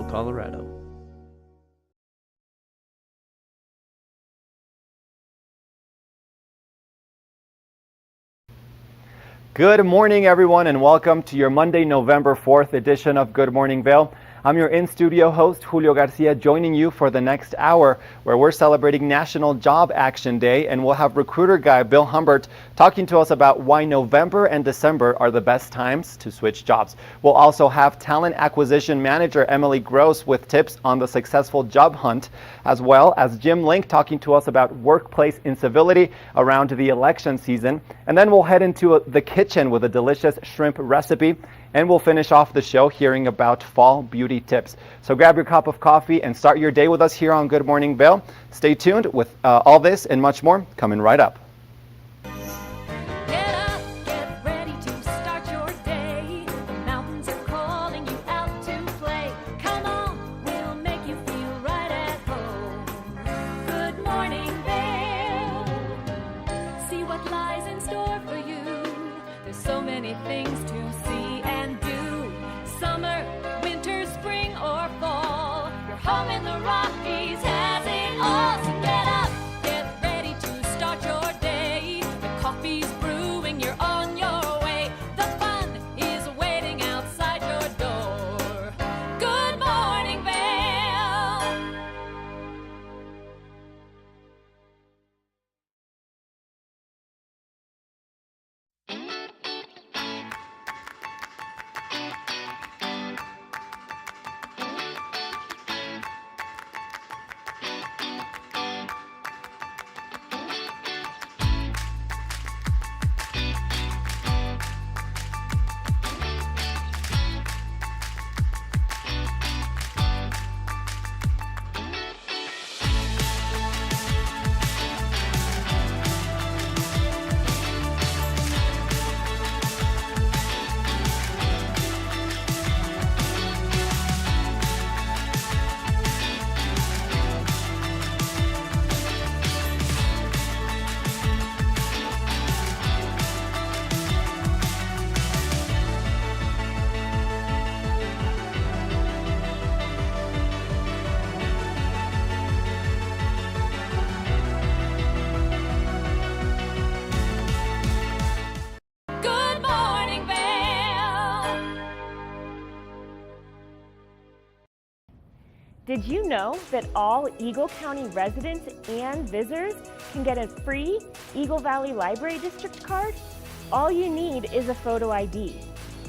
Colorado. Good morning, everyone, and welcome to your Monday, November 4th edition of Good Morning Vail. I'm your in-studio host, Julio Garcia, joining you for the next hour, where we're celebrating National Job Action Day, and we'll have recruiter guy Bill Humbert talking to us about why November and December are the best times to switch jobs. We'll also have talent acquisition manager Emily Gross with tips on the successful job hunt, as well as Jim Link talking to us about workplace incivility around the election season. And then we'll head into the kitchen with a delicious shrimp recipe. And we'll finish off the show hearing about fall beauty tips. So grab your cup of coffee and start your day with us here on Good Morning Vail. Stay tuned with all this and much more coming right up. Get up, get ready to start your day. The mountains are calling you out to play. Come on, we'll make you feel right at home. Good morning, Vail. See what lies in store for you. There's so many things to see and do. Summer, winter, spring, or fall. Your home in the Rockies has it all. So get up, get ready to start your day. The coffee's brewing, you're on your way. The fun is waiting outside your door. Good morning, Vail. Good morning, Vail. Did you know that all Eagle County residents and visitors can get a free Eagle Valley Library District card? All you need is a photo ID.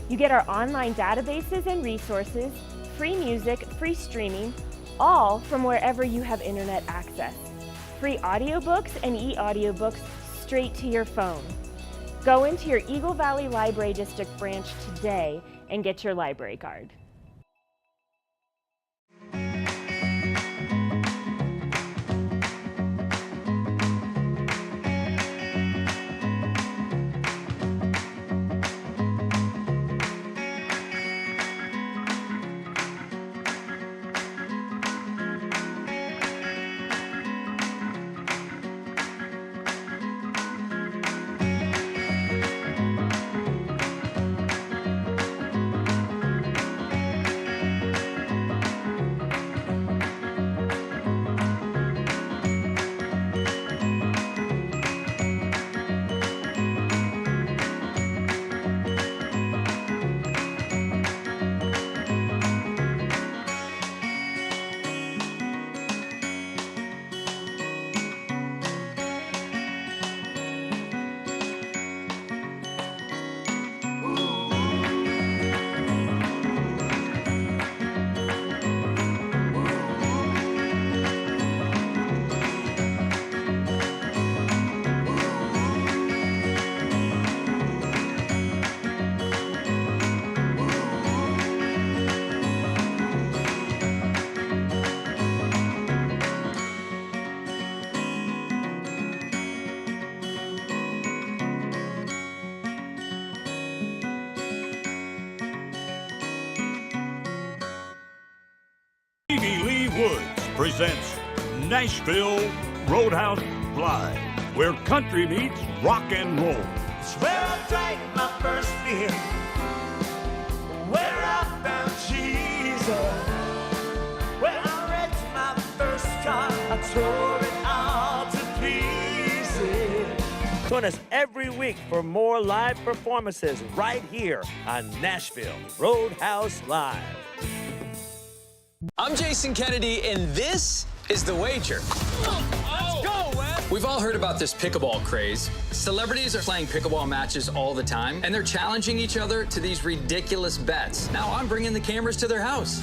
You get our online databases and resources, free music, free streaming, all from wherever you have internet access. Free audiobooks and e-audiobooks straight to your phone. Go into your Eagle Valley Library District branch today and get your library card. presents Nashville Roadhouse Live, where country meets rock and roll. It's where I drank my first beer, where I found Jesus. Join us every week for more live performances right here on Nashville Roadhouse Live. I'm Jason Kennedy, and this is The Wager. Let's go, Wes! We've all heard about this pickleball craze. Celebrities are playing pickleball matches all the time, and they're challenging each other to these ridiculous bets. Now I'm bringing the cameras to their house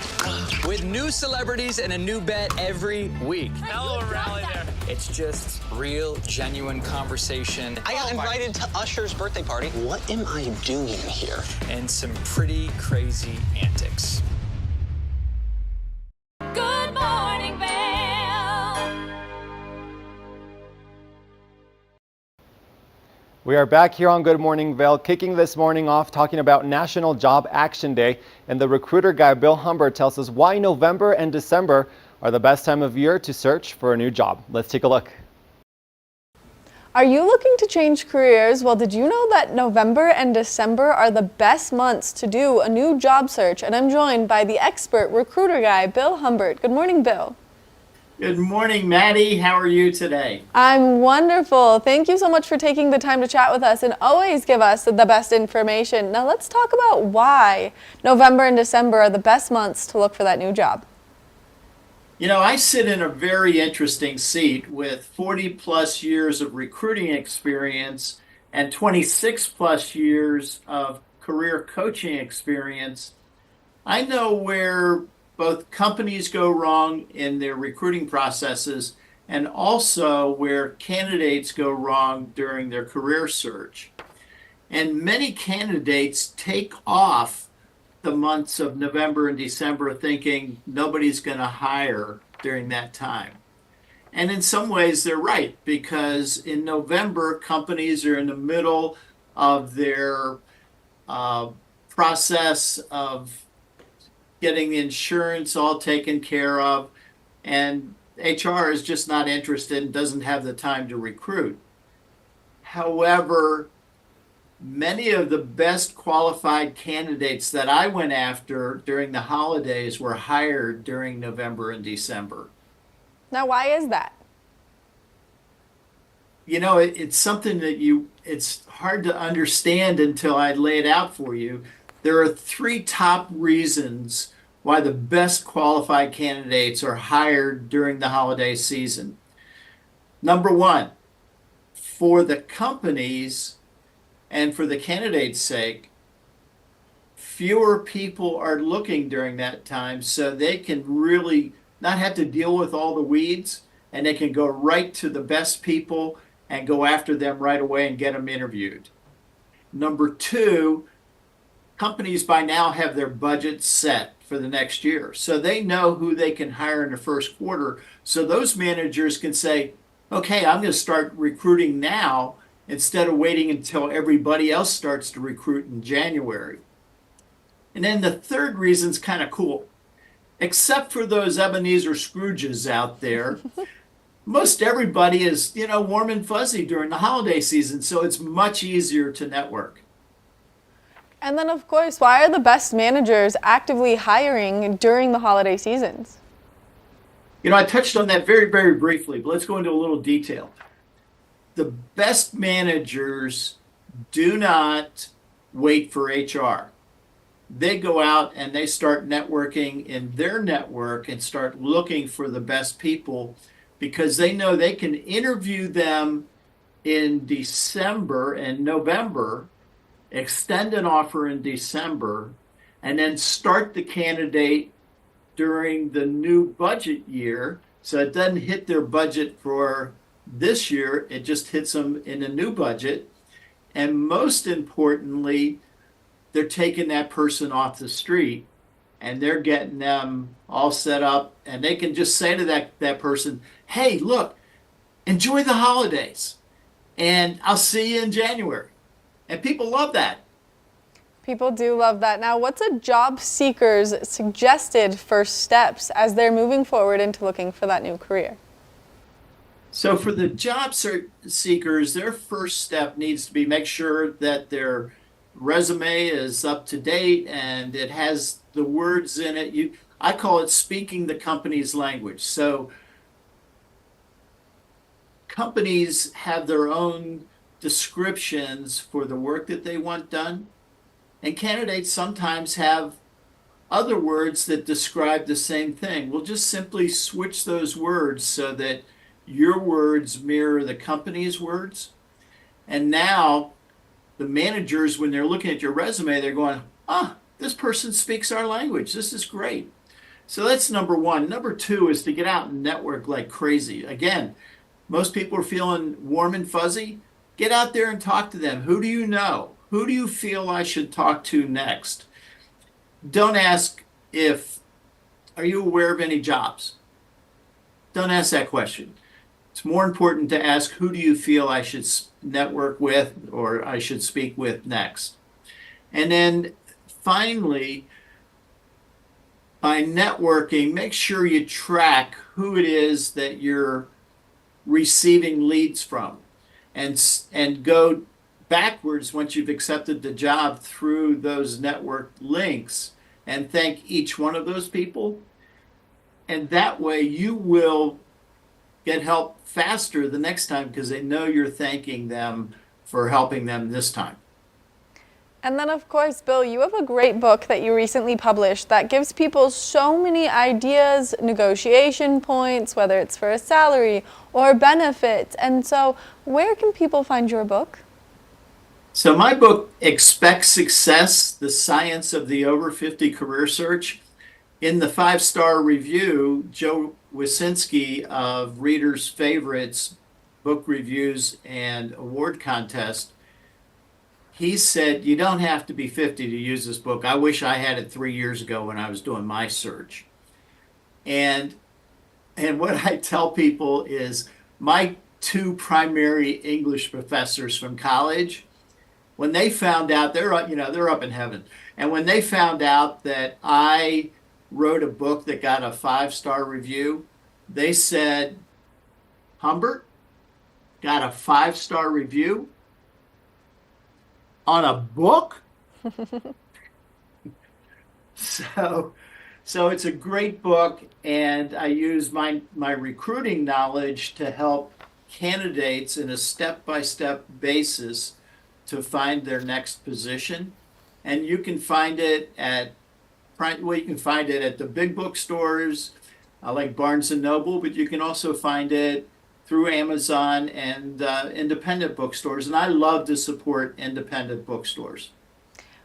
with new celebrities and a new bet every week. Hell of a rally there. It's just real, genuine conversation. I got invited to Usher's birthday party. What am I doing here? And some pretty crazy antics. Good morning, Vail. We are back here on Good Morning Vail, kicking this morning off talking about National Job Action Day. And the recruiter guy, Bill Humbert, tells us why November and December are the best time of year to search for a new job. Let's take a look. Are you looking to change careers? Well, did you know that November and December are the best months to do a new job search? And I'm joined by the expert recruiter guy, Bill Humbert. Good morning, Bill. Good morning, Maddie. How are you today? I'm wonderful. Thank you so much for taking the time to chat with us and always give us the best information. Now let's talk about why November and December are the best months to look for that new job. You know, I sit in a very interesting seat with 40 plus years of recruiting experience and 26 plus years of career coaching experience. I know where both companies go wrong in their recruiting processes and also where candidates go wrong during their career search. And many candidates take off the months of November and December thinking nobody's going to hire during that time. And in some ways they're right, because in November companies are in the middle of their process of getting the insurance all taken care of, and HR is just not interested and doesn't have the time to recruit. However, many of the best qualified candidates that I went after during the holidays were hired during November and December. Now, why is that? You know, it's something that it's hard to understand until I lay it out for you. There are three top reasons why the best qualified candidates are hired during the holiday season. Number one, for the companies and for the candidate's sake, fewer people are looking during that time, so they can really not have to deal with all the weeds, and they can go right to the best people and go after them right away and get them interviewed. Number two, companies by now have their budget set for the next year, so they know who they can hire in the first quarter. So those managers can say, okay, I'm going to start recruiting now instead of waiting until everybody else starts to recruit in January. And then the third reason is kind of cool. Except for those Ebenezer Scrooges out there, most everybody is, warm and fuzzy during the holiday season, so it's much easier to network. And then, of course, why are the best managers actively hiring during the holiday seasons? I touched on that very, very briefly, but let's go into a little detail. The best managers do not wait for HR. They go out and they start networking in their network and start looking for the best people, because they know they can interview them in December and November, extend an offer in December, and then start the candidate during the new budget year. So it doesn't hit their budget for this year, it just hits them in a new budget. And most importantly, they're taking that person off the street and they're getting them all set up, and they can just say to that person, hey, look, enjoy the holidays and I'll see you in January. And people love that. People do love that. Now, what's a job seeker's suggested first steps as they're moving forward into looking for that new career? So for the job seekers, their first step needs to be make sure that their resume is up to date and it has the words in it. I call it speaking the company's language. So companies have their own descriptions for the work that they want done. And candidates sometimes have other words that describe the same thing. We'll just simply switch those words so that your words mirror the company's words. And now the managers, when they're looking at your resume, they're going, this person speaks our language. This is great. So that's number one. Number two is to get out and network like crazy. Again, most people are feeling warm and fuzzy. Get out there and talk to them. Who do you know? Who do you feel I should talk to next? Don't ask are you aware of any jobs? Don't ask that question. It's more important to ask, who do you feel I should network with or I should speak with next? And then finally, by networking, make sure you track who it is that you're receiving leads from, and go backwards once you've accepted the job through those network links and thank each one of those people. And that way you will get help faster the next time because they know you're thanking them for helping them this time. And then, of course, Bill, you have a great book that you recently published that gives people so many ideas, negotiation points, whether it's for a salary or benefits. And so where can people find your book? So my book, Expect Success, The Science of the Over 50 Career Search, in the 5-star review, Joe Wysinski of Reader's Favorites Book Reviews and Award Contest, he said, you don't have to be 50 to use this book. I wish I had it 3 years ago when I was doing my search. And what I tell people is my 2 primary English professors from college, when they found out, they're up in heaven. And when they found out that I wrote a book that got a 5-star review, they said, Humbert got a 5-star review on a book? So it's a great book, and I use my recruiting knowledge to help candidates in a step-by-step basis to find their next position. And you can find it at the big bookstores like Barnes and Noble, but you can also find it through Amazon and independent bookstores. And I love to support independent bookstores.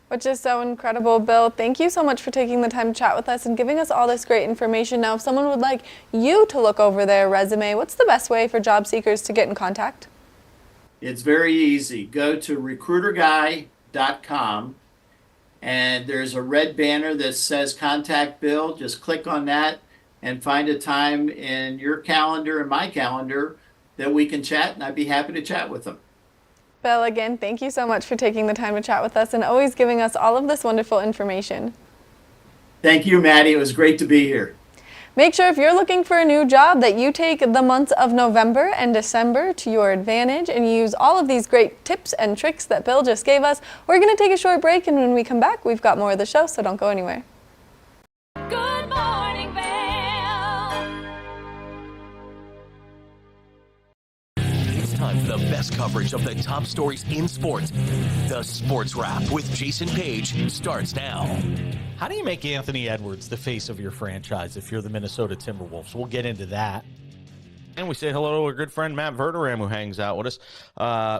Which is so incredible, Bill. Thank you so much for taking the time to chat with us and giving us all this great information. Now, if someone would like you to look over their resume, what's the best way for job seekers to get in contact? It's very easy. Go to recruiterguy.com, and there's a red banner that says Contact Bill. Just click on that and find a time in your calendar and my calendar that we can chat, and I'd be happy to chat with them. Bill, again, thank you so much for taking the time to chat with us and always giving us all of this wonderful information. Thank you, Maddie. It was great to be here. Make sure if you're looking for a new job that you take the months of November and December to your advantage and use all of these great tips and tricks that Bill just gave us. We're going to take a short break, and when we come back, we've got more of the show, so don't go anywhere. Good morning, Vail. It's time for the best coverage of the top stories in sports. The Sports Wrap with Jason Page starts now. How do you make Anthony Edwards the face of your franchise if you're the Minnesota Timberwolves? We'll get into that. And we say hello to our good friend Matt Verderam, who hangs out with us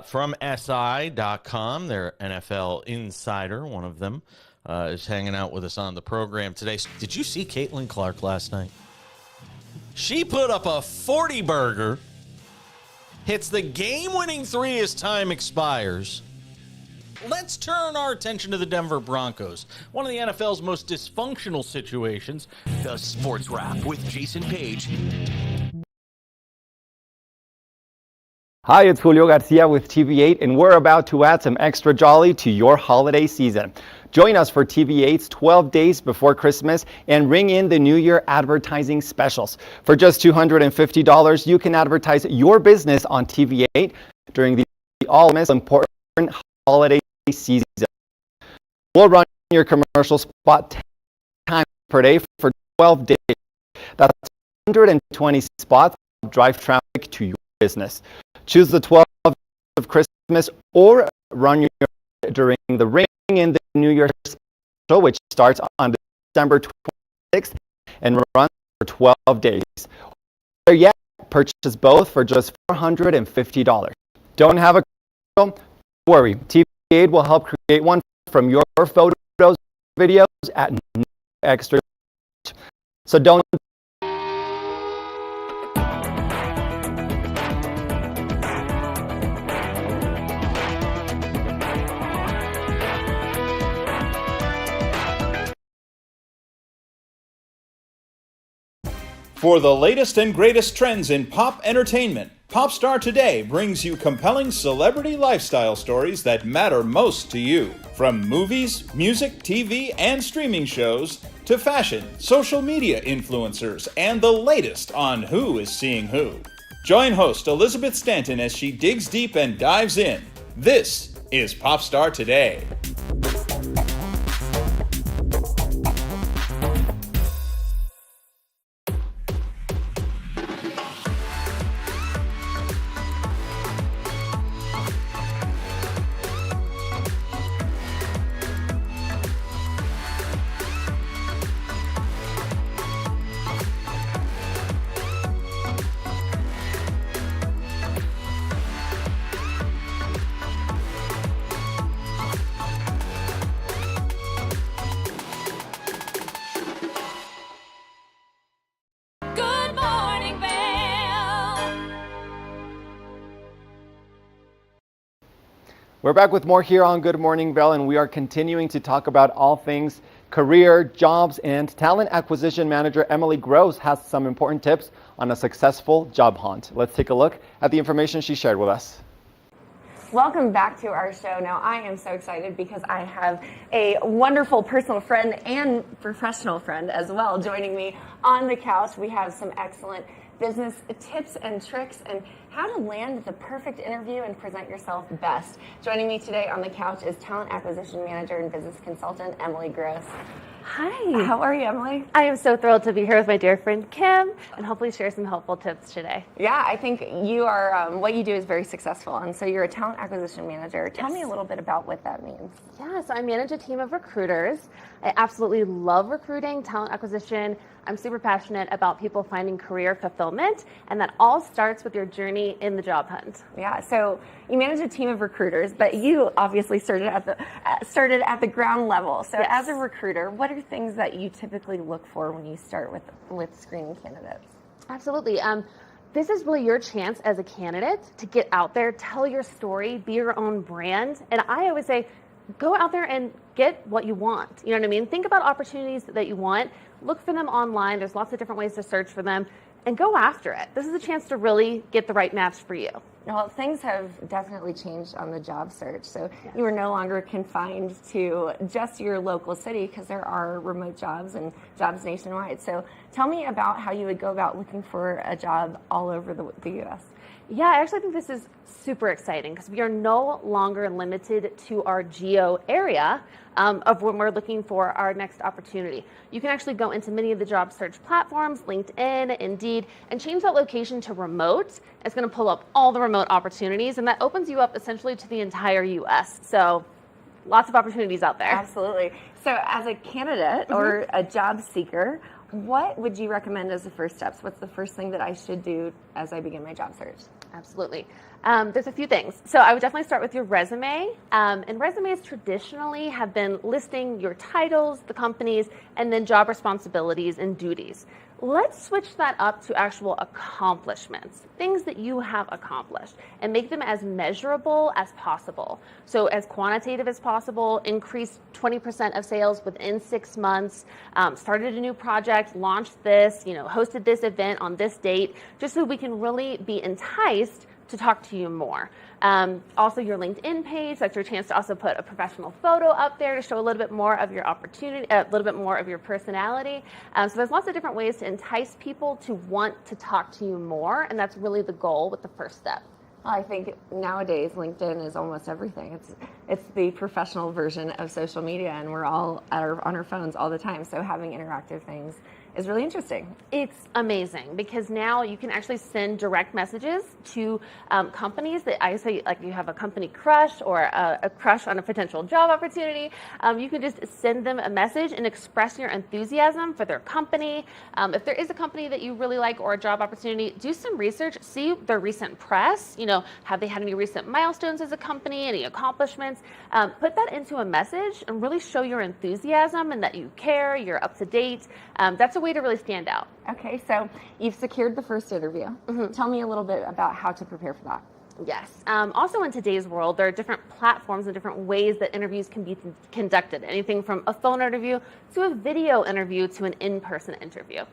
from SI.com. Their NFL insider, one of them, is hanging out with us on the program today. Did you see Caitlin Clark last night? She put up a 40-burger, hits the game-winning three as time expires. Let's turn our attention to the Denver Broncos, one of the NFL's most dysfunctional situations. The Sports Wrap with Jason Page. Hi, it's Julio Garcia with TV8, and we're about to add some extra jolly to your holiday season. Join us for TV8's 12 Days Before Christmas and ring in the New Year advertising specials. For just $250, you can advertise your business on TV8 during the all-important holiday season. We'll run your commercial spot 10 times per day for 12 days. That's 120 spots to drive traffic to your business. Choose the 12 of Christmas or run your during the Ring in the New Year special, which starts on December 26th and runs for 12 days. Or yet, purchase both for just $450. Don't have a commercial? Don't worry. TV8 will help create one from your photos, videos at no extra charge. So don't. For the latest and greatest trends in pop entertainment, Popstar Today brings you compelling celebrity lifestyle stories that matter most to you. From movies, music, TV, and streaming shows, to fashion, social media influencers, and the latest on who is seeing who. Join host Elizabeth Stanton as she digs deep and dives in. This is Popstar Today. Good morning, Vail. We're back with more here on Good Morning Vail, and we are continuing to talk about all things career, jobs, and talent acquisition manager Emily Gross has some important tips on a successful job hunt. Let's take a look at the information she shared with us. Welcome back to our show. Now, I am so excited because I have a wonderful personal friend and professional friend as well joining me on the couch. We have some excellent business tips and tricks and how to land the perfect interview and present yourself best. Joining me today on the couch is talent acquisition manager and business consultant Emily Gross. Hi. How are you, Emily? I am so thrilled to be here with my dear friend Kim and hopefully share some helpful tips today. Yeah, I think you are, what you do is very successful. And so you're a talent acquisition manager. Tell me a little bit about what that means. Yeah, so I manage a team of recruiters. I absolutely love recruiting, talent acquisition. I'm super passionate about people finding career fulfillment, and that all starts with your journey in the job hunt. Yeah, so you manage a team of recruiters, but you obviously started at the ground level. So Yes. as a recruiter, what are things that you typically look for when you start with screening candidates? Absolutely. This is really your chance as a candidate to get out there, tell your story, be your own brand. And I always say, go out there and get what you want. You know what I mean? Think about opportunities that you want. Look for them online. There's lots of different ways to search for them and go after it. This is a chance to really get the right match for you. Well, things have definitely changed on the job search. So you are no longer confined to just your local city because there are remote jobs and jobs nationwide. So tell me about how you would go about looking for a job all over the U.S. Yeah, I actually think this is super exciting because we are no longer limited to our geo area of when we're looking for our next opportunity. You can actually go into many of the job search platforms, LinkedIn, Indeed, and change that location to remote. It's going to pull up all the remote opportunities, and that opens you up essentially to the entire U.S. So lots of opportunities out there. Absolutely. So as a candidate or a job seeker, what would you recommend as the first steps? What's the first thing that I should do as I begin my job search? Absolutely. There's a few things. So I would definitely start with your resume. And resumes traditionally have been listing your titles, the companies, and then job responsibilities and duties. Let's switch that up to actual accomplishments, things that you have accomplished, and make them as measurable as possible. So as quantitative as possible, increased 20% of sales within 6 months, started a new project, launched this, hosted this event on this date, just so we can really be enticed to talk to you more. Also your LinkedIn page, that's your chance to also put a professional photo up there to show a little bit more of your opportunity, a little bit more of your personality. So there's lots of different ways to entice people to want to talk to you more, and that's really the goal with the first step. Well, I think nowadays LinkedIn is almost everything. It's the professional version of social media, and we're all on our phones all the time. So having interactive things is really interesting. It's amazing because now you can actually send direct messages to companies that I say, like you have a company crush or a crush on a potential job opportunity. You can just send them a message and express your enthusiasm for their company. If there is a company that you really like or a job opportunity, do some research, see their recent press. Have they had any recent milestones as a company, any accomplishments? Put that into a message and really show your enthusiasm and that you care, you're up to date. That's a way to really stand out. Okay, so you've secured the first interview. Tell me a little bit about how to prepare for that. Yes. Also in today's world, there are different platforms and different ways that interviews can be conducted. Anything from a phone interview to a video interview to an in-person interview.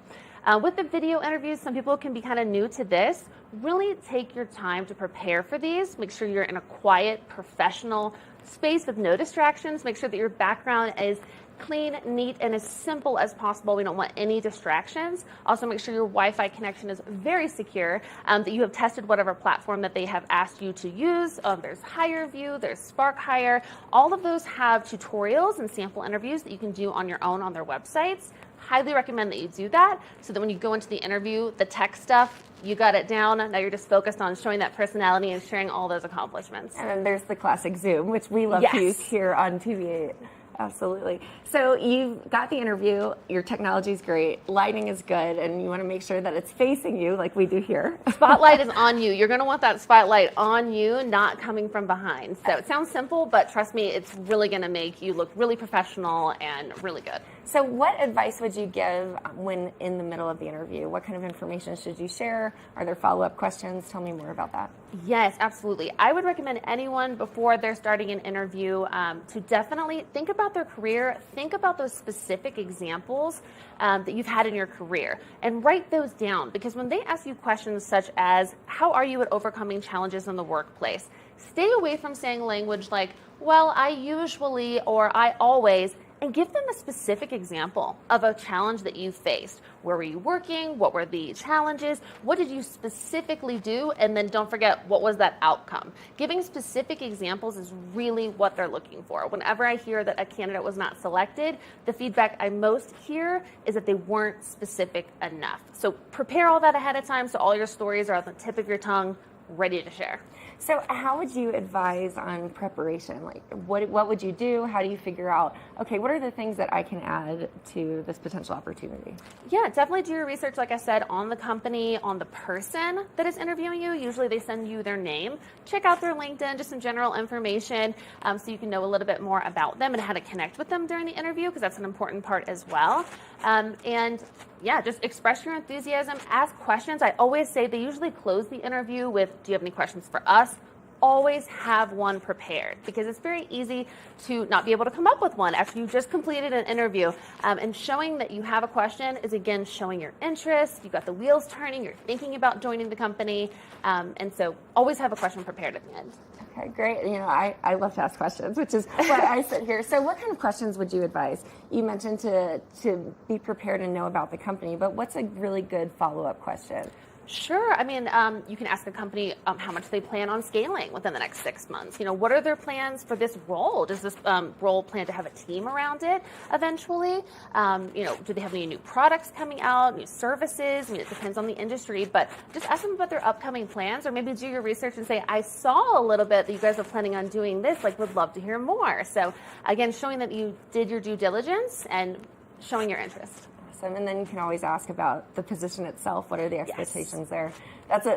With the video interviews, some people can be kind of new to this. Really take your time to prepare for these. Make sure you're in a quiet, professional space with no distractions. Make sure that your background is clean, neat, and as simple as possible. We don't want any distractions. Also, make sure your Wi-Fi connection is very secure, that you have tested whatever platform that they have asked you to use. There's HireVue, there's Spark Hire. All of those have tutorials and sample interviews that you can do on your own on their websites. Highly recommend that you do that so that when you go into the interview, the tech stuff, you got it down. Now you're just focused on showing that personality and sharing all those accomplishments. And then there's the classic Zoom, which we love to use here on TV. Absolutely. So you've got the interview, your technology is great, lighting is good, and you want to make sure that it's facing you like we do here. Spotlight is on you. You're going to want that spotlight on you, not coming from behind. So it sounds simple, but trust me, it's really going to make you look really professional and really good. So what advice would you give when in the middle of the interview? What kind of information should you share? Are there follow-up questions? Tell me more about that. Yes, absolutely. I would recommend anyone before they're starting an interview to definitely think about their career, think about those specific examples that you've had in your career and write those down, because when they ask you questions such as, how are you at overcoming challenges in the workplace? Stay away from saying language like, well, I usually or I always, and give them a specific example of a challenge that you faced. Where were you working? What were the challenges? What did you specifically do? And then don't forget, what was that outcome? Giving specific examples is really what they're looking for. Whenever I hear that a candidate was not selected, the feedback I most hear is that they weren't specific enough. So prepare all that ahead of time so all your stories are at the tip of your tongue, ready to share. So how would you advise on preparation? Like what would you do? How do you figure out, okay, what are the things that I can add to this potential opportunity? Yeah, definitely do your research, like I said, on the company, on the person that is interviewing you. Usually they send you their name. Check out their LinkedIn, just some general information so you can know a little bit more about them and how to connect with them during the interview, because that's an important part as well. And yeah, just express your enthusiasm, ask questions. I always say they usually close the interview with, do you have any questions for us? Always have one prepared, because it's very easy to not be able to come up with one after you just completed an interview. And showing that you have a question is, again, showing your interest. You've got the wheels turning. You're thinking about joining the company. And so always have a question prepared at the end. Okay, great. I love to ask questions, which is why I sit here. So what kind of questions would you advise? You mentioned to be prepared and know about the company, but what's a really good follow-up question? Sure. I mean, you can ask a company how much they plan on scaling within the next 6 months. What are their plans for this role? Does this role plan to have a team around it eventually? Do they have any new products coming out, new services? I mean, it depends on the industry, but just ask them about their upcoming plans, or maybe do your research and say, I saw a little bit that you guys are planning on doing this, would love to hear more. So again, showing that you did your due diligence and showing your interest. And then you can always ask about the position itself. What are the expectations there? That's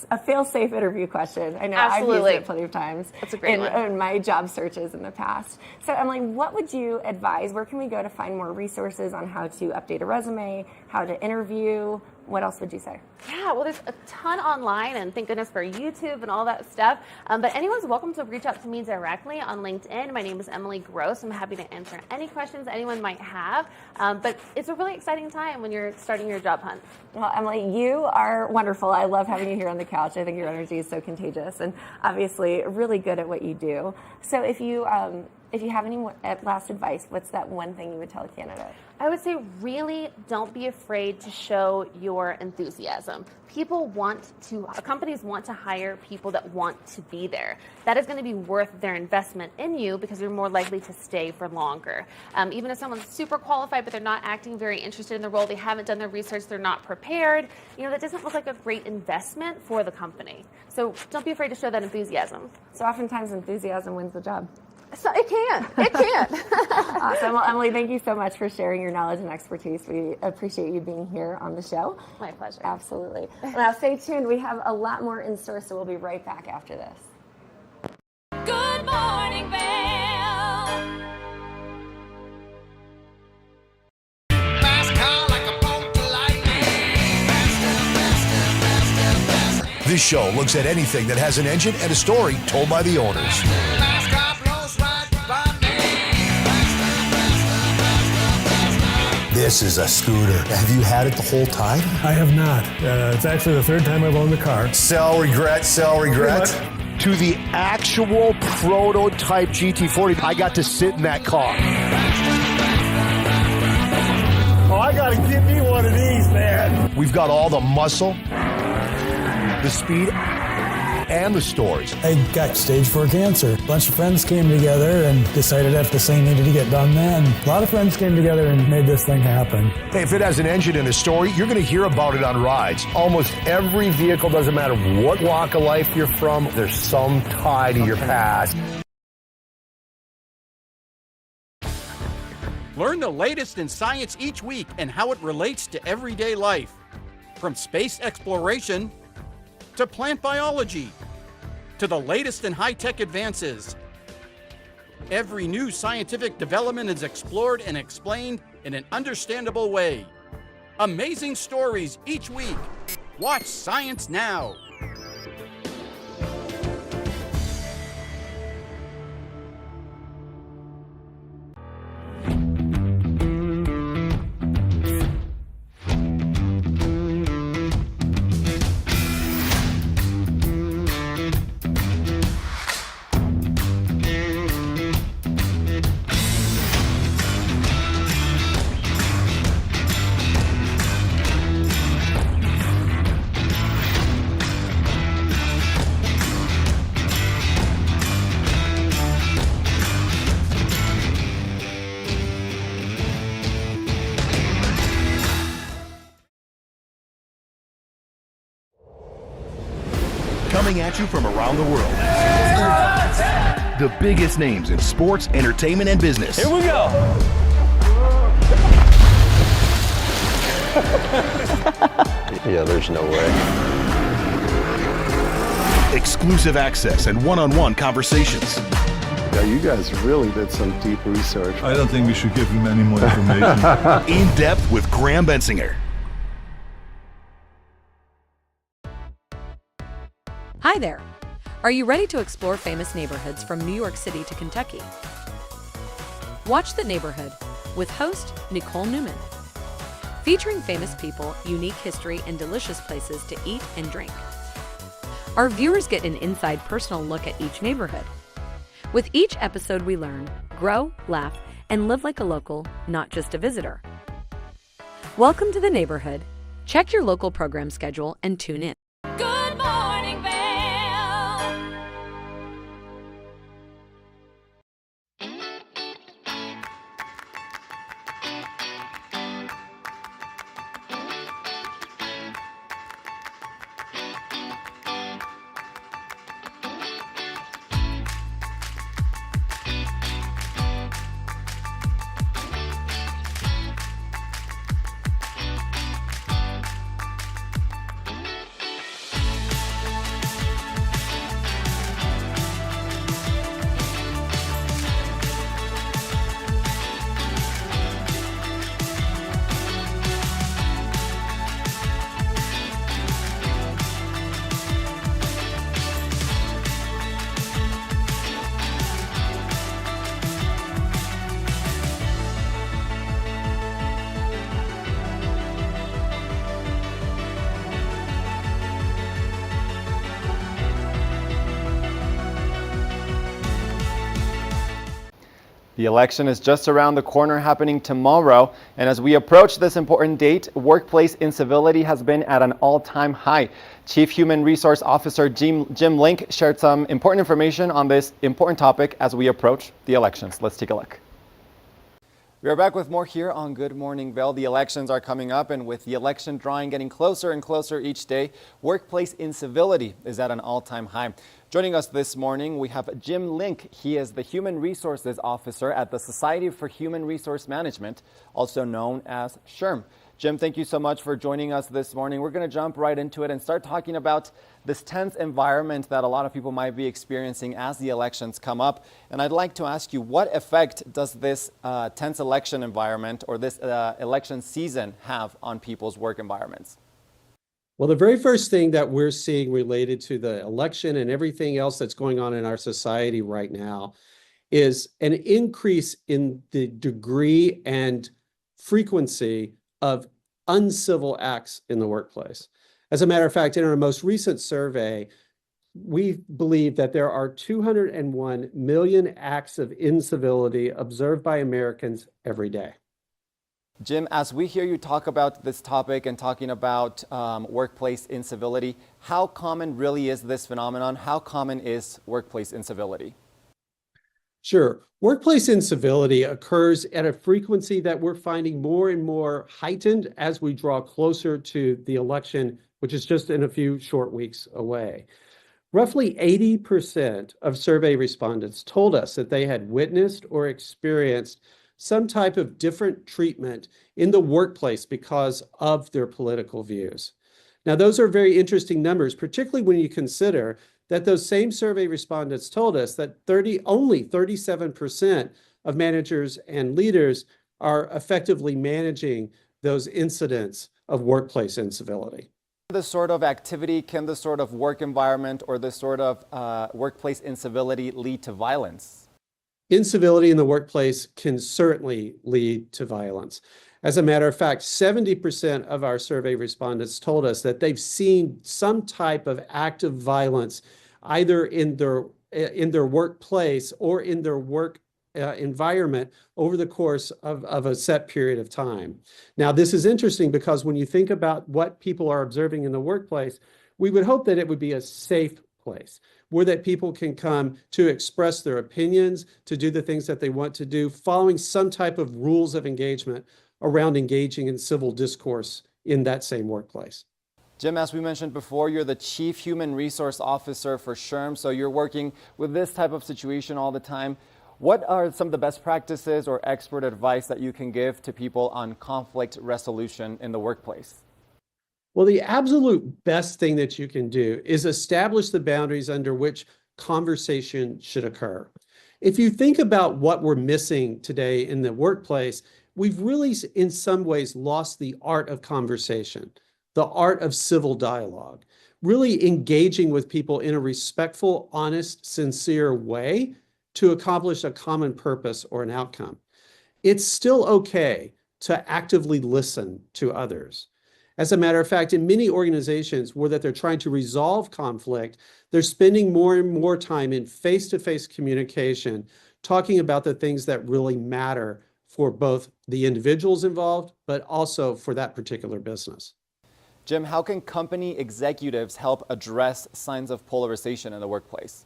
a fail-safe interview question. I know Absolutely. I've used it plenty of times That's a great one. in my job searches in the past. So Emily, what would you advise? Where can we go to find more resources on how to update a resume, how to interview? What else would you say? Yeah, well, there's a ton online, and thank goodness for YouTube and all that stuff. But anyone's welcome to reach out to me directly on LinkedIn. My name is Emily Gross. I'm happy to answer any questions anyone might have. But it's a really exciting time when you're starting your job hunt. Well, Emily, you are wonderful. I love having you here on the couch. I think your energy is so contagious and obviously really good at what you do. So if you if you have any last advice, what's that one thing you would tell a candidate? I would say really don't be afraid to show your enthusiasm. Companies want to hire people that want to be there. That is going to be worth their investment in you because you're more likely to stay for longer. Even if someone's super qualified but they're not acting very interested in the role, they haven't done their research, they're not prepared, that doesn't look like a great investment for the company. So don't be afraid to show that enthusiasm. So oftentimes enthusiasm wins the job. So it can. Awesome. Well, Emily, thank you so much for sharing your knowledge and expertise. We appreciate you being here on the show. My pleasure. Absolutely. Now, stay tuned. We have a lot more in store, so we'll be right back after this. Good morning, Vail. This show looks at anything that has an engine and a story told by the owners. This is a scooter. Have you had it the whole time? I have not. It's actually the third time I've owned the car. Sell, regret, sell, regret. To the actual prototype GT40, I got to sit in that car. Oh, I gotta get me one of these, man. We've got all the muscle, the speed, and the stories. I got stage 4 cancer. A bunch of friends came together and decided that this thing needed to get done then. A lot of friends came together and made this thing happen. Hey, if it has an engine and a story, you're going to hear about it on rides. Almost every vehicle, doesn't matter what walk of life you're from, there's some tie to your past. Learn the latest in science each week and how it relates to everyday life. From space exploration to plant biology, to the latest in high-tech advances. Every new scientific development is explored and explained in an understandable way. Amazing stories each week. Watch Science Now. Coming at you from around the world. The biggest names in sports, entertainment, and business. Here we go. Yeah, there's no way. Exclusive access and one-on-one conversations. Yeah, you guys really did some deep research. I don't think we should give him any more information. In depth with Graham Bensinger. Hi there! Are you ready to explore famous neighborhoods from New York City to Kentucky? Watch The Neighborhood with host Nicole Newman. Featuring famous people, unique history, and delicious places to eat and drink. Our viewers get an inside personal look at each neighborhood. With each episode we learn, grow, laugh, and live like a local, not just a visitor. Welcome to The Neighborhood. Check your local program schedule and tune in. Good morning, Vail. The election is just around the corner, happening tomorrow. And as we approach this important date, workplace incivility has been at an all-time high. Chief Human Resource Officer Jim Link shared some important information on this important topic as we approach the elections. Let's take a look. We are back with more here on Good Morning Vail. The elections are coming up, and with the election drawing getting closer and closer each day, workplace incivility is at an all-time high. Joining us this morning, we have Jim Link. He is the Human Resources Officer at the Society for Human Resource Management, also known as SHRM. Jim, thank you so much for joining us this morning. We're going to jump right into it and start talking about this tense environment that a lot of people might be experiencing as the elections come up. And I'd like to ask you, what effect does this tense election environment or this election season have on people's work environments? Well, the very first thing that we're seeing related to the election and everything else that's going on in our society right now is an increase in the degree and frequency of uncivil acts in the workplace. As a matter of fact, in our most recent survey, we believe that there are 201 million acts of incivility observed by Americans every day. Jim, as we hear you talk about this topic and talking about workplace incivility, how common really is this phenomenon? How common is workplace incivility? Sure. Workplace incivility occurs at a frequency that we're finding more and more heightened as we draw closer to the election, which is just in a few short weeks away. Roughly 80% of survey respondents told us that they had witnessed or experienced some type of different treatment in the workplace because of their political views. Now, those are very interesting numbers, particularly when you consider that those same survey respondents told us that only 37% of managers and leaders are effectively managing those incidents of workplace incivility. This sort of activity, can this sort of work environment or this sort of workplace incivility lead to violence? Incivility in the workplace can certainly lead to violence. As a matter of fact, 70% of our survey respondents told us that they've seen some type of act of violence either in their workplace or in their work environment over the course of a set period of time. Now, this is interesting because when you think about what people are observing in the workplace, we would hope that it would be a safe place where that people can come to express their opinions, to do the things that they want to do, following some type of rules of engagement around engaging in civil discourse in that same workplace. Jim, as we mentioned before, you're the Chief Human Resource Officer for SHRM, so you're working with this type of situation all the time. What are some of the best practices or expert advice that you can give to people on conflict resolution in the workplace? Well, the absolute best thing that you can do is establish the boundaries under which conversation should occur. If you think about what we're missing today in the workplace, we've really, in some ways, lost the art of conversation, the art of civil dialogue, really engaging with people in a respectful, honest, sincere way to accomplish a common purpose or an outcome. It's still okay to actively listen to others. As a matter of fact, in many organizations where that they're trying to resolve conflict, they're spending more and more time in face-to-face communication, talking about the things that really matter for both the individuals involved, but also for that particular business. Jim, how can company executives help address signs of polarization in the workplace?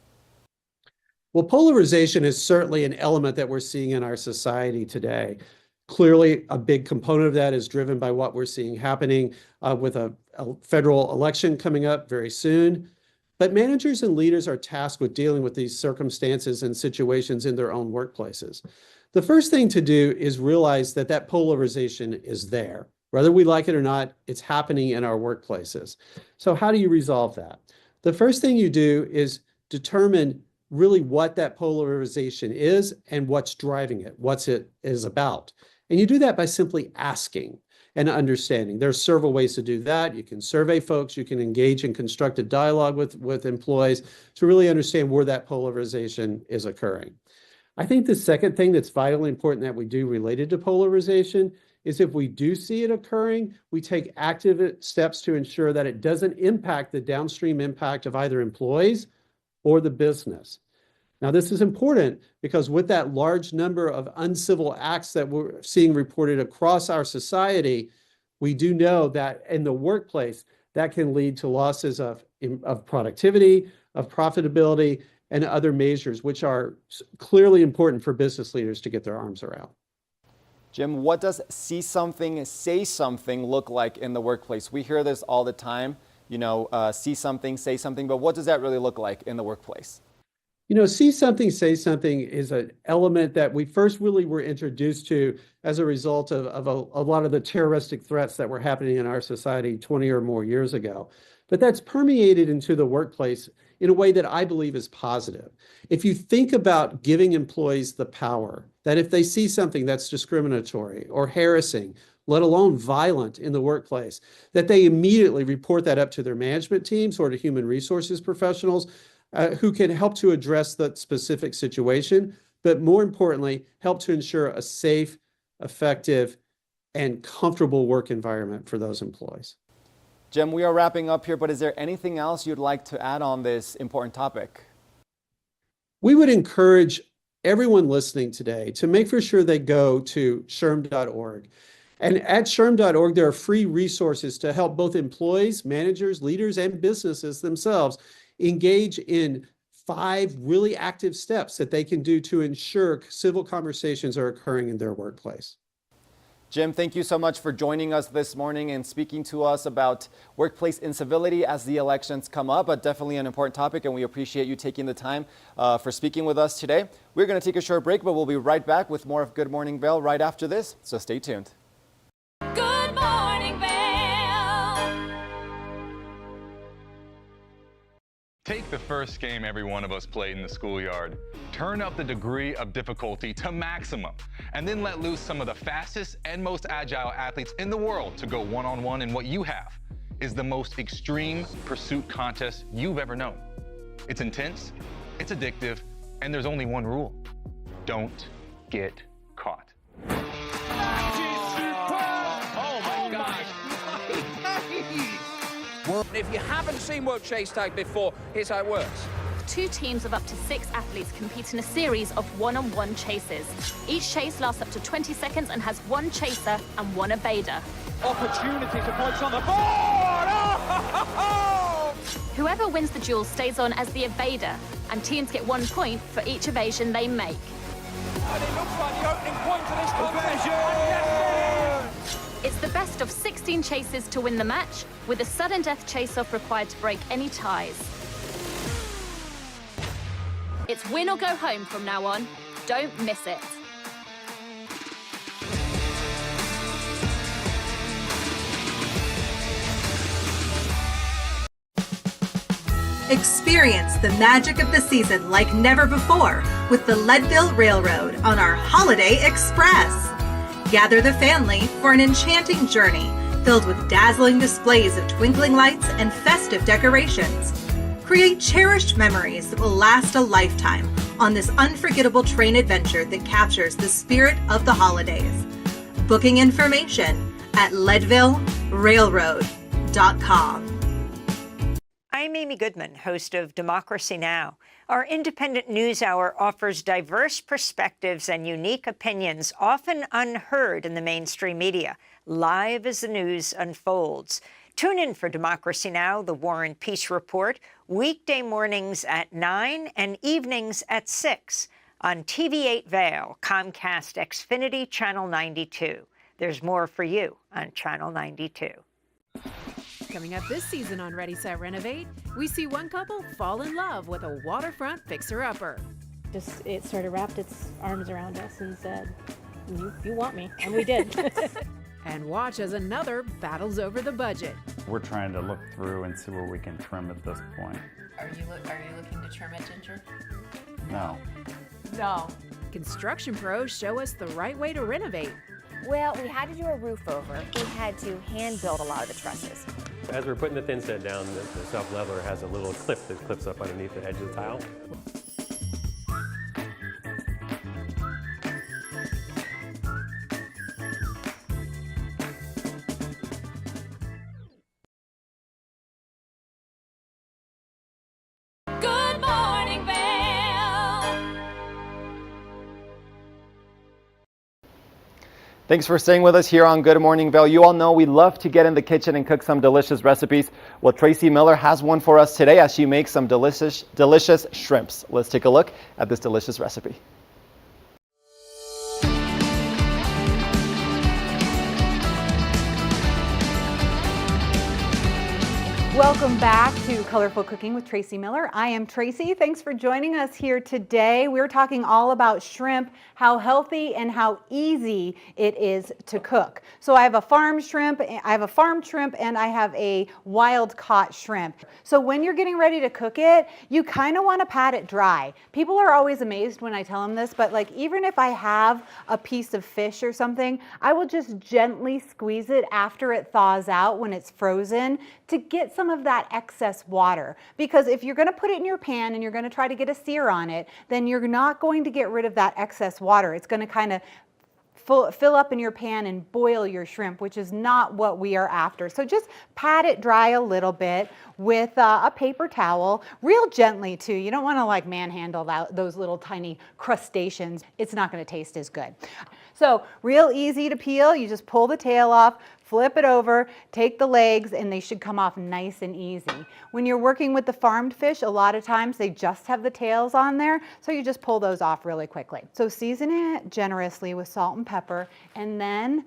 Well, polarization is certainly an element that we're seeing in our society today. Clearly, a big component of that is driven by what we're seeing happening with a federal election coming up very soon. But managers and leaders are tasked with dealing with these circumstances and situations in their own workplaces. The first thing to do is realize that that polarization is there. Whether we like it or not, it's happening in our workplaces. So how do you resolve that? The first thing you do is determine really what that polarization is and what's driving it, what it is about. And you do that by simply asking and understanding. There are several ways to do that. You can survey folks, you can engage in constructive dialogue with employees to really understand where that polarization is occurring. I think the second thing that's vitally important that we do related to polarization is if we do see it occurring, we take active steps to ensure that it doesn't impact the downstream impact of either employees or the business. Now, this is important because with that large number of uncivil acts that we're seeing reported across our society, we do know that in the workplace, that can lead to losses of productivity, of profitability, and other measures, which are clearly important for business leaders to get their arms around. Jim, what does see something, say something look like in the workplace? We hear this all the time, see something, say something, but what does that really look like in the workplace? See something, say something is an element that we first really were introduced to as a result of a lot of the terroristic threats that were happening in our society 20 or more years ago. But that's permeated into the workplace in a way that I believe is positive. If you think about giving employees the power that if they see something that's discriminatory or harassing, let alone violent in the workplace, that they immediately report that up to their management teams or to human resources professionals who can help to address that specific situation, but more importantly, help to ensure a safe, effective, and comfortable work environment for those employees. Jim, we are wrapping up here, but is there anything else you'd like to add on this important topic? We would encourage everyone listening today to make for sure they go to SHRM.org. And at SHRM.org, there are free resources to help both employees, managers, leaders, and businesses themselves engage in 5 really active steps that they can do to ensure civil conversations are occurring in their workplace. Jim, thank you so much for joining us this morning and speaking to us about workplace incivility as the elections come up, but definitely an important topic, and we appreciate you taking the time for speaking with us today. We're going to take a short break, but we'll be right back with more of Good Morning Vail right after this, so stay tuned. Good morning, Vail. Take the first game every one of us played in the schoolyard. Turn up the degree of difficulty to maximum, and then let loose some of the fastest and most agile athletes in the world to go one-on-one in what you have is the most extreme pursuit contest you've ever known. It's intense, it's addictive, and there's only one rule. Don't get caught. If you haven't seen World Chase Tag before, here's how it works. 2 teams of up to 6 athletes compete in a series of one-on-one chases. Each chase lasts up to 20 seconds and has 1 chaser and 1 evader. Opportunity to points on the board! Oh! Whoever wins the duel stays on as the evader, and teams get 1 point for each evasion they make. And it looks like the opening point of this contest. It's the best of 16 chases to win the match, with a sudden death chase-off required to break any ties. It's win or go home from now on. Don't miss it. Experience the magic of the season like never before with the Leadville Railroad on our Holiday Express. Gather the family for an enchanting journey filled with dazzling displays of twinkling lights and festive decorations. Create cherished memories that will last a lifetime on this unforgettable train adventure that captures the spirit of the holidays. Booking information at leadvillerailroad.com. I'm Amy Goodman, host of Democracy Now! Our independent news hour offers diverse perspectives and unique opinions, often unheard in the mainstream media, live as the news unfolds. Tune in for Democracy Now!, the War and Peace Report, weekday mornings at 9 and evenings at 6 on TV8 Vail, Comcast Xfinity Channel 92. There's more for you on Channel 92. Coming up this season on Ready, Set, Renovate, we see one couple fall in love with a waterfront fixer-upper. It sort of wrapped its arms around us and said, you want me, and we did. And watch as another battles over the budget. We're trying to look through and see where we can trim at this point. Are you looking to trim it, Ginger? No. No. Construction pros show us the right way to renovate. Well, we had to do a roof over. We had to hand build a lot of the trusses. As we're putting the thin set down, the self-leveler has a little clip that clips up underneath the edge of the tile. Good morning, Vail. Thanks for staying with us here on Good Morning Vail. You all know we love to get in the kitchen and cook some delicious recipes. Well, Tracy Miller has one for us today as she makes some delicious shrimps. Let's take a look at this delicious recipe. Welcome back to Colorful Cooking with Tracy Miller. I am Tracy. Thanks for joining us here today. We're talking all about shrimp, how healthy and how easy it is to cook. So I have a farm shrimp, and I have a wild caught shrimp. So when you're getting ready to cook it, you kind of want to pat it dry. People are always amazed when I tell them this, but like even if I have a piece of fish or something, I will just gently squeeze it after it thaws out when it's frozen to get some of that excess water. Because if you're going to put it in your pan and you're going to try to get a sear on it, then you're not going to get rid of that excess water. It's going to kind of fill up in your pan and boil your shrimp, which is not what we are after. So just pat it dry a little bit with a paper towel, real gently too. You don't want to like manhandle those little tiny crustaceans. It's not going to taste as good. So real easy to peel. You just pull the tail off, flip it over, take the legs, and they should come off nice and easy. When you're working with the farmed fish, a lot of times they just have the tails on there, so you just pull those off really quickly. So season it generously with salt and pepper, and then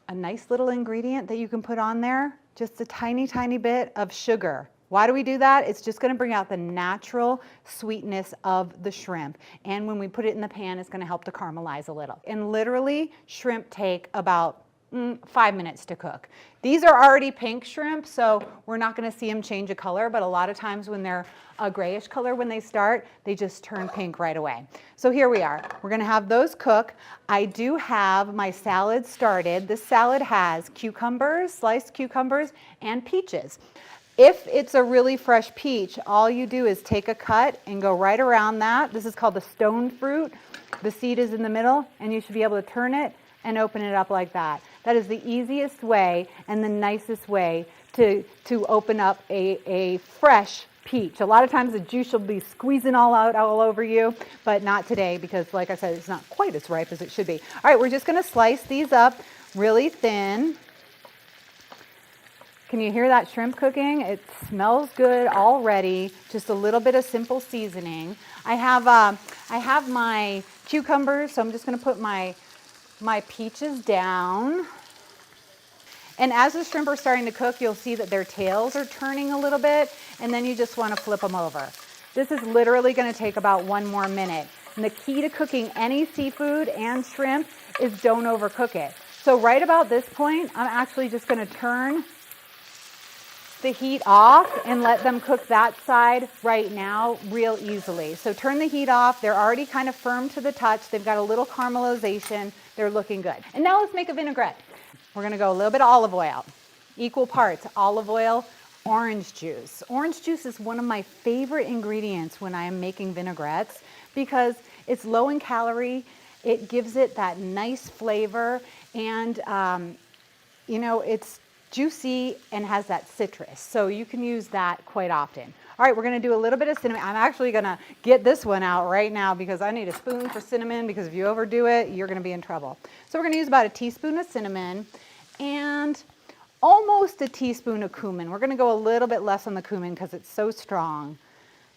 a nice little ingredient that you can put on there, just a tiny, tiny bit of sugar. Why do we do that? It's just going to bring out the natural sweetness of the shrimp. And when we put it in the pan, it's going to help to caramelize a little. And literally, shrimp take about 5 minutes to cook. These are already pink shrimp, so we're not going to see them change a color, but a lot of times when they're a grayish color when they start, they just turn pink right away. So here we are. We're going to have those cook. I do have my salad started. This salad has cucumbers, sliced cucumbers, and peaches. If it's a really fresh peach, all you do is take a cut and go right around that. This is called the stone fruit. The seed is in the middle, and you should be able to turn it and open it up like that. That is the easiest way and the nicest way to open up a fresh peach. A lot of times the juice will be squeezing all over you, but not today because, like I said, it's not quite as ripe as it should be. All right, we're just going to slice these up really thin. Can you hear that shrimp cooking? It smells good already. Just a little bit of simple seasoning. I have my cucumbers, so I'm just going to put my peaches down. And as the shrimp are starting to cook, you'll see that their tails are turning a little bit, and then you just want to flip them over. This is literally going to take about 1 more minute. And the key to cooking any seafood and shrimp is don't overcook it. So right about this point, I'm actually just going to turn the heat off and let them cook that side right now real easily. So turn the heat off. They're already kind of firm to the touch. They've got a little caramelization. They're looking good. And now let's make a vinaigrette. We're going to go a little bit of olive oil, equal parts olive oil, orange juice. Orange juice is one of my favorite ingredients when I am making vinaigrettes because it's low in calorie. It gives it that nice flavor, and it's juicy and has that citrus, so you can use that quite often. All right, we're going to do a little bit of cinnamon. I'm actually going to get this one out right now because I need a spoon for cinnamon, because if you overdo it, you're going to be in trouble. So we're going to use about a teaspoon of cinnamon and almost a teaspoon of cumin. We're going to go a little bit less on the cumin because it's so strong.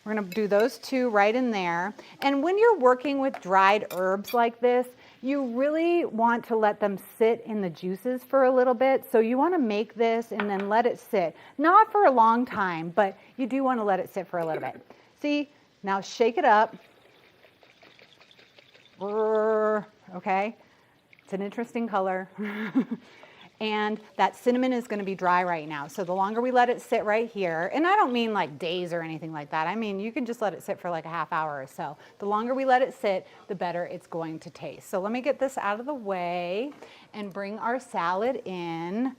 We're going to do those two right in there. And when you're working with dried herbs like this, you really want to let them sit in the juices for a little bit. So you want to make this and then let it sit. Not for a long time, but you do want to let it sit for a little bit. See, now shake it up. Okay, it's an interesting color. And that cinnamon is going to be dry right now. So the longer we let it sit right here, and I don't mean like days or anything like that. I mean, you can just let it sit for like a half hour or so. The longer we let it sit, the better it's going to taste. So let me get this out of the way and bring our salad in.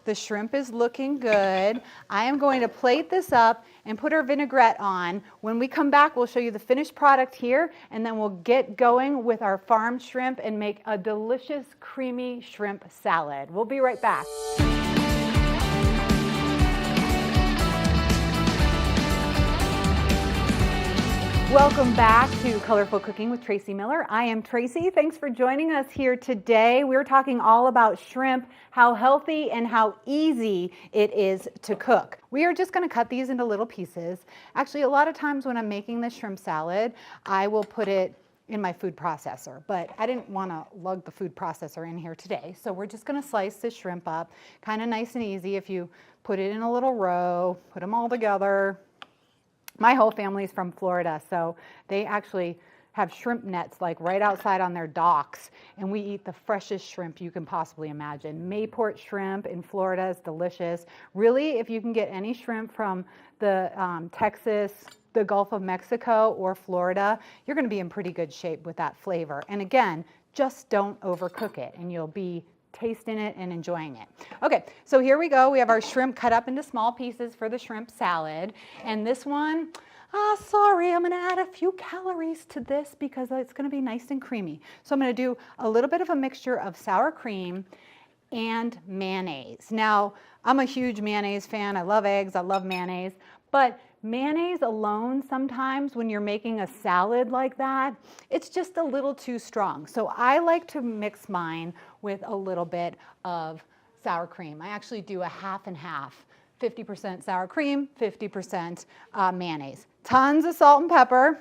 The shrimp is looking good. I am going to plate this up and put our vinaigrette on. When we come back, we'll show you the finished product here, and then we'll get going with our farmed shrimp and make a delicious, creamy shrimp salad. We'll be right back. Welcome back to Colorful Cooking with Tracy Miller. I am Tracy. Thanks for joining us here today. We're talking all about shrimp, how healthy and how easy it is to cook. We are just going to cut these into little pieces. Actually, a lot of times when I'm making the shrimp salad, I will put it in my food processor, but I didn't want to lug the food processor in here today. So we're just going to slice the shrimp up kind of nice and easy. If you put it in a little row, put them all together. My whole family's from Florida, so they actually have shrimp nets like right outside on their docks, and we eat the freshest shrimp you can possibly imagine. Mayport shrimp in Florida is delicious. Really, if you can get any shrimp from the Texas, the Gulf of Mexico, or Florida, you're going to be in pretty good shape with that flavor. And again, just don't overcook it, and you'll be tasting it and enjoying it. Okay, so here we go. We have our shrimp cut up into small pieces for the shrimp salad. And this one, sorry, I'm gonna add a few calories to this because it's gonna be nice and creamy. So I'm gonna do a little bit of a mixture of sour cream and mayonnaise. Now, I'm a huge mayonnaise fan. I love eggs, I love mayonnaise, but mayonnaise alone sometimes when you're making a salad like that, it's just a little too strong. So I like to mix mine with a little bit of sour cream. I actually do a half and half, 50% sour cream, 50% mayonnaise. Tons of salt and pepper.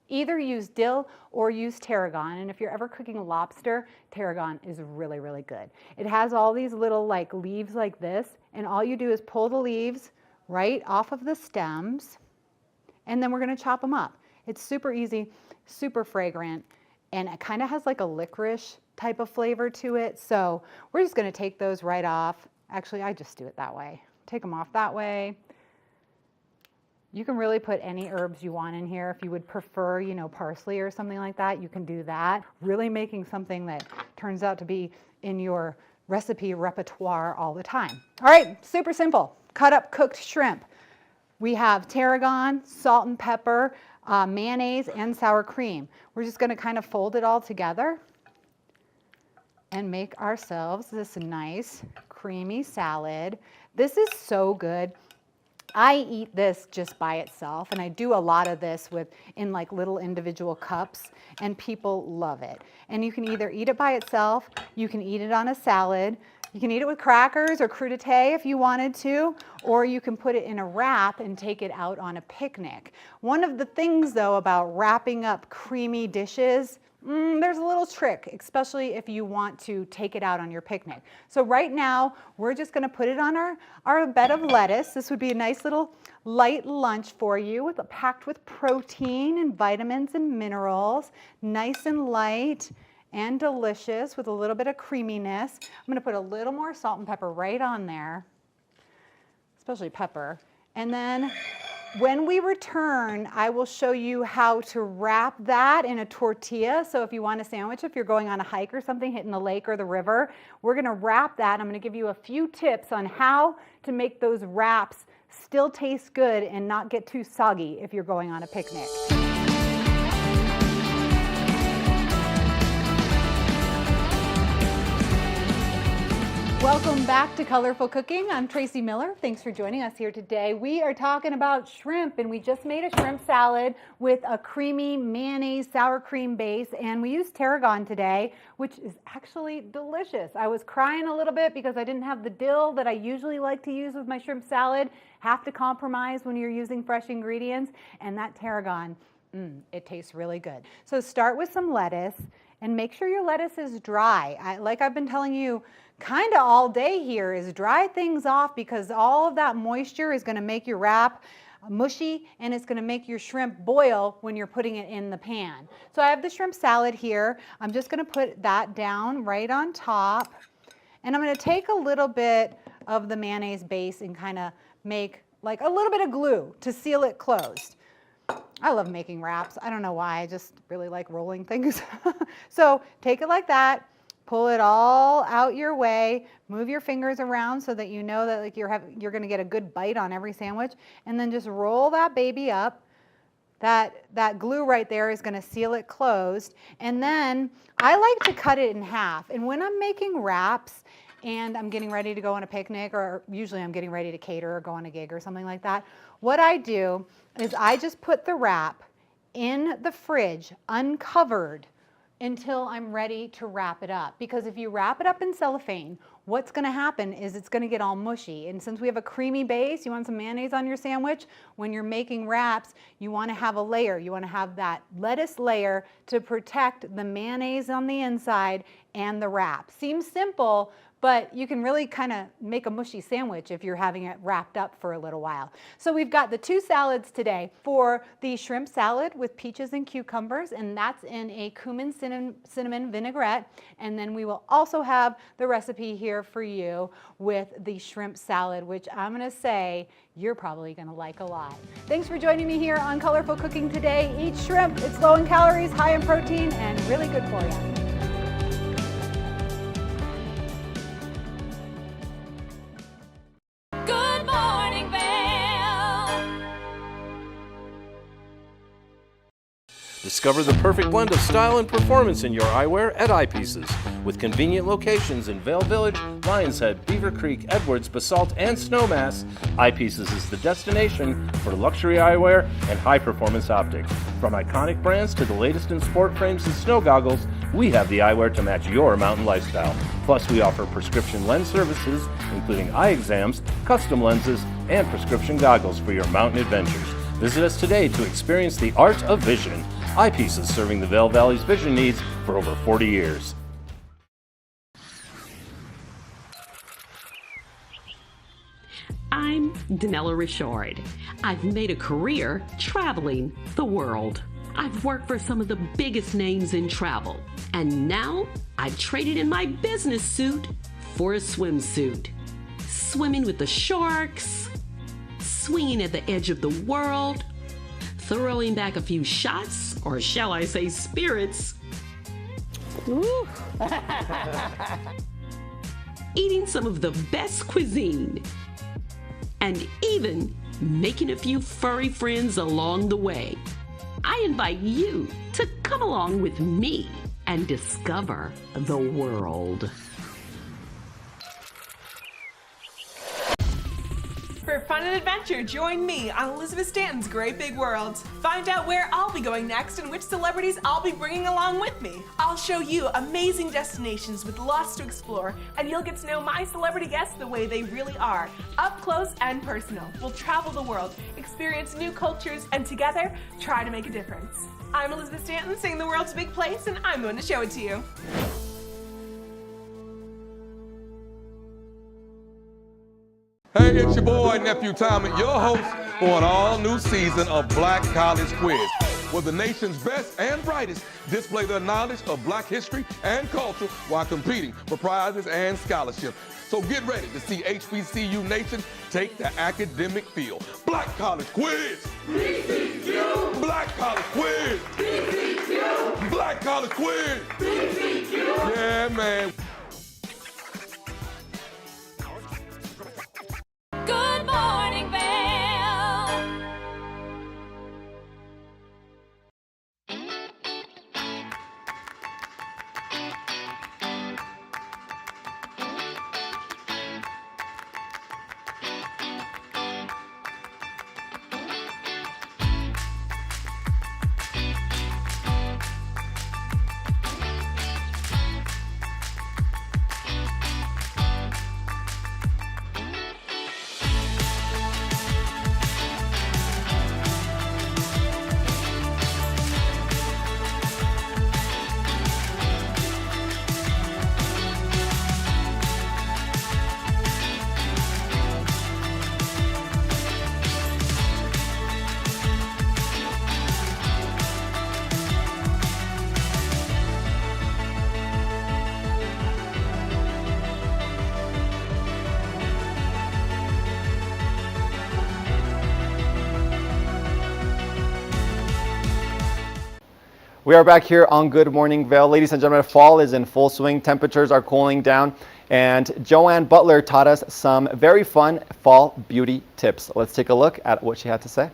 Either use dill or use tarragon, and if you're ever cooking lobster, tarragon is really, really good. It has all these little like leaves like this, and all you do is pull the leaves right off of the stems, and then we're going to chop them up. It's super easy, super fragrant, and it kind of has like a licorice type of flavor to it. So we're just going to take those right off. Actually, I just do it that way. Take them off that way. You can really put any herbs you want in here. If you would prefer, you know, parsley or something like that, you can do that. Really making something that turns out to be in your recipe repertoire all the time. All right, super simple. Cut up cooked shrimp. We have tarragon, salt and pepper, mayonnaise, and sour cream. We're just going to kind of fold it all together and make ourselves this nice creamy salad. This is so good. I eat this just by itself, and I do a lot of this in like little individual cups, and people love it. And you can either eat it by itself, you can eat it on a salad, you can eat it with crackers or crudité if you wanted to, or you can put it in a wrap and take it out on a picnic. One of the things though about wrapping up creamy dishes, there's a little trick, especially if you want to take it out on your picnic. So right now, we're just going to put it on our bed of lettuce. This would be a nice little light lunch for you, packed with protein and vitamins and minerals, nice and light and delicious with a little bit of creaminess. I'm going to put a little more salt and pepper right on there, especially pepper. And then when we return, I will show you how to wrap that in a tortilla. So if you want a sandwich, if you're going on a hike or something, hitting the lake or the river, we're going to wrap that. I'm going to give you a few tips on how to make those wraps still taste good and not get too soggy if you're going on a picnic. Welcome back to Colorful Cooking. I'm Tracy Miller. Thanks for joining us here today. We are talking about shrimp, and we just made a shrimp salad with a creamy mayonnaise sour cream base, and we used tarragon today, which is actually delicious. I was crying a little bit because I didn't have the dill that I usually like to use with my shrimp salad. Have to compromise when you're using fresh ingredients, and that tarragon, it tastes really good. So start with some lettuce, and make sure your lettuce is dry. Like I've been telling you kind of all day here, is dry things off, because all of that moisture is going to make your wrap mushy, and it's going to make your shrimp boil when you're putting it in the pan. So I have the shrimp salad here. I'm just going to put that down right on top, and I'm going to take a little bit of the mayonnaise base and kind of make like a little bit of glue to seal it closed. I love making wraps. I don't know why, I just really like rolling things. So take it like that. Pull it all out your way, move your fingers around so that you know that like you're going to get a good bite on every sandwich, and then just roll that baby up. That glue right there is going to seal it closed. And then I like to cut it in half. And when I'm making wraps and I'm getting ready to go on a picnic, or usually I'm getting ready to cater or go on a gig or something like that, what I do is I just put the wrap in the fridge uncovered until I'm ready to wrap it up. Because if you wrap it up in cellophane, what's going to happen is it's going to get all mushy. And since we have a creamy base, you want some mayonnaise on your sandwich, when you're making wraps, you want to have a layer. You want to have that lettuce layer to protect the mayonnaise on the inside and the wrap. Seems simple, but you can really kind of make a mushy sandwich if you're having it wrapped up for a little while. So we've got the two salads today. For the shrimp salad with peaches and cucumbers, and that's in a cumin cinnamon vinaigrette. And then we will also have the recipe here for you with the shrimp salad, which I'm gonna say you're probably gonna like a lot. Thanks for joining me here on Colorful Cooking today. Eat shrimp, it's low in calories, high in protein, and really good for you. Good morning, Vail. Discover the perfect blend of style and performance in your eyewear at Eyepieces. With convenient locations in Vail Village, Lions Head, Beaver Creek, Edwards, Basalt, and Snowmass, Eyepieces is the destination for luxury eyewear and high-performance optics. From iconic brands to the latest in sport frames and snow goggles, we have the eyewear to match your mountain lifestyle. Plus, we offer prescription lens services, including eye exams, custom lenses, and prescription goggles for your mountain adventures. Visit us today to experience the art of vision. Eyepieces, serving the Vail Valley's vision needs for over 40 years. I'm Danella Richard. I've made a career traveling the world. I've worked for some of the biggest names in travel, and now I've traded in my business suit for a swimsuit. Swimming with the sharks, swinging at the edge of the world, throwing back a few shots, or shall I say spirits. Ooh. Eating some of the best cuisine, and even making a few furry friends along the way. I invite you to come along with me and discover the world. For fun and adventure, join me on Elizabeth Stanton's Great Big World. Find out where I'll be going next and which celebrities I'll be bringing along with me. I'll show you amazing destinations with lots to explore, and you'll get to know my celebrity guests the way they really are, up close and personal. We'll travel the world, experience new cultures, and together, try to make a difference. I'm Elizabeth Stanton, saying the world's a big place, and I'm going to show it to you. Hey, it's your boy, Nephew Tommy, your host for an all-new season of Black College Quiz, where the nation's best and brightest display their knowledge of Black history and culture while competing for prizes and scholarships. So get ready to see HBCU Nation take the academic field. Black College Quiz! BCQ! Black College Quiz! BCQ! Black College Quiz! BCQ! Yeah, man. Good morning, Vail. We are back here on Good Morning Vail. Ladies and gentlemen, fall is in full swing. Temperatures are cooling down. And Joanne Butler taught us some very fun fall beauty tips. Let's take a look at what she had to say.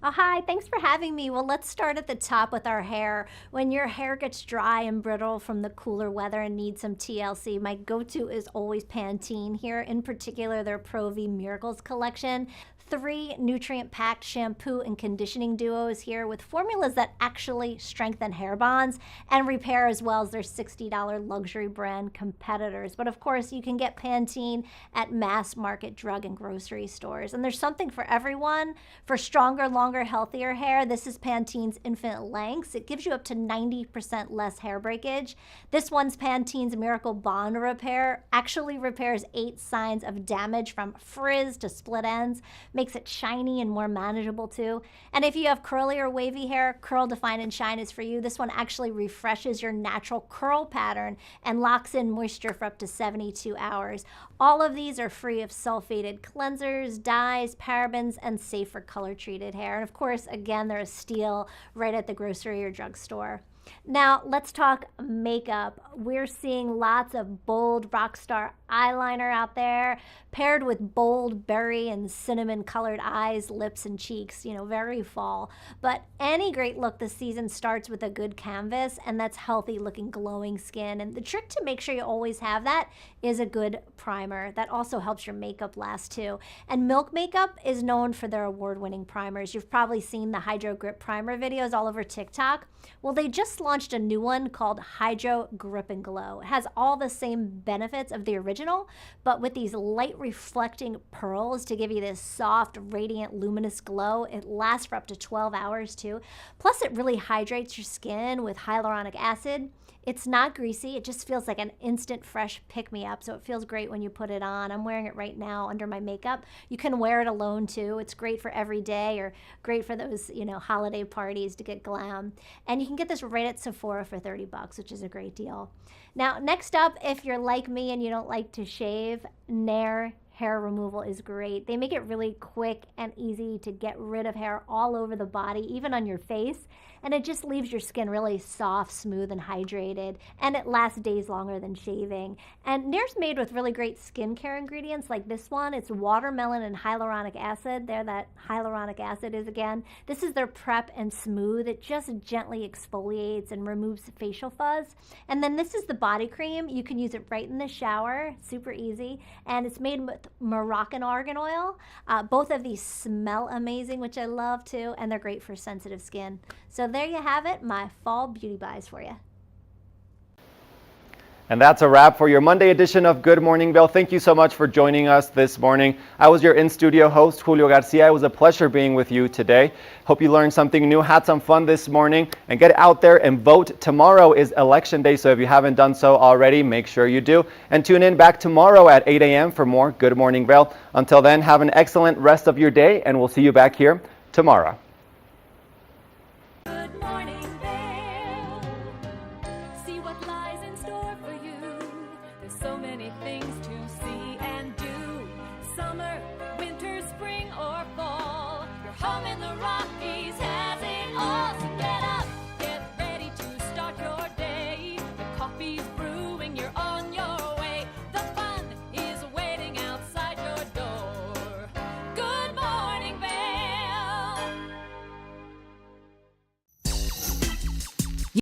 Oh, hi, thanks for having me. Well, let's start at the top with our hair. When your hair gets dry and brittle from the cooler weather and needs some TLC, my go-to is always Pantene here, in particular their Pro V Miracles collection. 3 nutrient-packed shampoo and conditioning duos here with formulas that actually strengthen hair bonds and repair, as well as their $60 luxury brand competitors. But of course, you can get Pantene at mass market drug and grocery stores. And there's something for everyone. For stronger, longer, healthier hair, this is Pantene's Infinite Lengths. It gives you up to 90% less hair breakage. This one's Pantene's Miracle Bond Repair. Actually repairs 8 signs of damage from frizz to split ends. Makes it shiny and more manageable too. And if you have curly or wavy hair, Curl, Define, and Shine is for you. This one actually refreshes your natural curl pattern and locks in moisture for up to 72 hours. All of these are free of sulfated cleansers, dyes, parabens, and safe for color-treated hair. And of course, again, they're a steal right at the grocery or drugstore. Now, let's talk makeup. We're seeing lots of bold Rockstar eyeliner out there, paired with bold berry and cinnamon colored eyes, lips, and cheeks, very fall. But any great look this season starts with a good canvas, and that's healthy looking, glowing skin. And the trick to make sure you always have that is a good primer. That also helps your makeup last too. And Milk Makeup is known for their award-winning primers. You've probably seen the Hydro Grip Primer videos all over TikTok. Well, they just launched a new one called Hydro Grip and Glow. It has all the same benefits of the original, but with these light reflecting pearls to give you this soft, radiant, luminous glow. It lasts for up to 12 hours too. Plus, it really hydrates your skin with hyaluronic acid. It's not greasy. It just feels like an instant fresh pick-me-up, so it feels great when you put it on. I'm wearing it right now under my makeup. You can wear it alone too. It's great for every day, or great for those, holiday parties to get glam. And you can get this right at Sephora for $30, which is a great deal. Now, next up, if you're like me and you don't like to shave, Nair hair removal is great. They make it really quick and easy to get rid of hair all over the body, even on your face. And it just leaves your skin really soft, smooth, and hydrated. And it lasts days longer than shaving. And Nair's made with really great skincare ingredients like this one. It's watermelon and hyaluronic acid. There that hyaluronic acid is again. This is their Prep and Smooth. It just gently exfoliates and removes facial fuzz. And then this is the body cream. You can use it right in the shower. Super easy. And it's made with Moroccan argan oil. Both of these smell amazing, which I love too. And they're great for sensitive skin. So there you have it, my fall beauty buys for you. And that's a wrap for your Monday edition of Good Morning Vail. Thank you so much for joining us this morning. I was your in-studio host, Julio Garcia. It was a pleasure being with you today. Hope you learned something new, had some fun this morning, and get out there and vote. Tomorrow is Election Day, so if you haven't done so already, make sure you do. And tune in back tomorrow at 8 a.m. for more Good Morning Vail. Until then, have an excellent rest of your day, and we'll see you back here tomorrow.